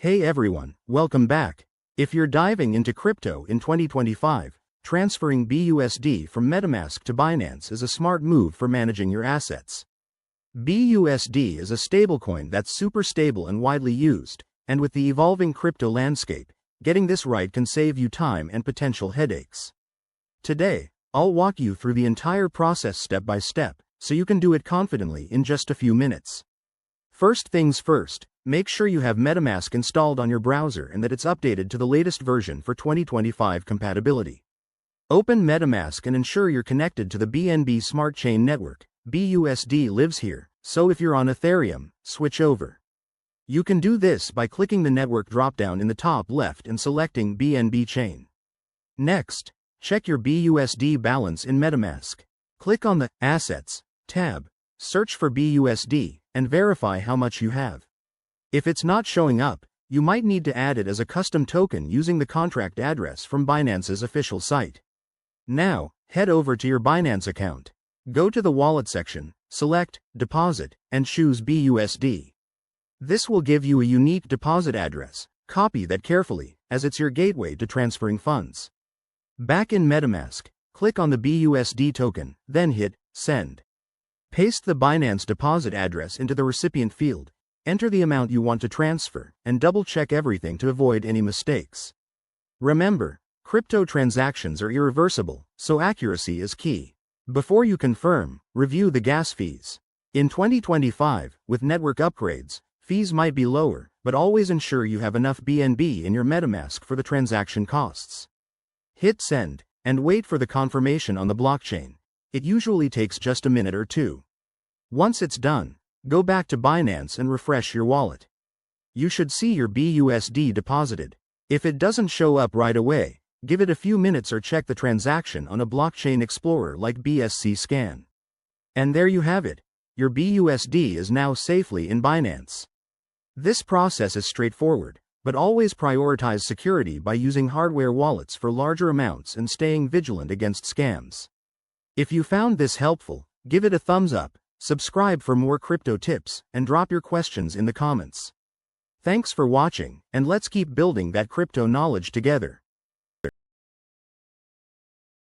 Hey everyone, welcome back. If you're diving into crypto in 2025, transferring BUSD from Metamask to Binance is a smart move for managing your assets. BUSD is a stablecoin that's super stable and widely used, and with the evolving crypto landscape, getting this right can save you time and potential headaches. Today, I'll walk you through the entire process step by step, so you can do it confidently in just a few minutes. First things first, make sure you have Metamask installed on your browser and that it's updated to the latest version for 2025 compatibility. Open Metamask and ensure you're connected to the BNB Smart Chain network. BUSD lives here, so if you're on Ethereum, switch over. You can do this by clicking the network dropdown in the top left and selecting BNB Chain. Next, check your BUSD balance in Metamask. Click on the Assets tab, search for BUSD, and verify how much you have. If it's not showing up, you might need to add it as a custom token using the contract address from Binance's official site. Now, head over to your Binance account. Go to the Wallet section, select Deposit, and choose BUSD. This will give you a unique deposit address. Copy that carefully, as it's your gateway to transferring funds. Back in Metamask, click on the BUSD token, then hit Send. Paste the Binance deposit address into the recipient field, enter the amount you want to transfer, and double-check everything to avoid any mistakes. Remember, crypto transactions are irreversible, so accuracy is key. Before you confirm, review the gas fees. In 2025, with network upgrades, fees might be lower, but always ensure you have enough BNB in your Metamask for the transaction costs. Hit Send, and wait for the confirmation on the blockchain. It usually takes just a minute or two. Once it's done, go back to Binance and refresh your wallet. You should see your BUSD deposited. If it doesn't show up right away, give it a few minutes or check the transaction on a blockchain explorer like BSC Scan. And there you have it. Your BUSD is now safely in Binance. This process is straightforward, but always prioritize security by using hardware wallets for larger amounts and staying vigilant against scams. If you found this helpful, give it a thumbs up, subscribe for more crypto tips, and drop your questions in the comments. Thanks for watching, and let's keep building that crypto knowledge together.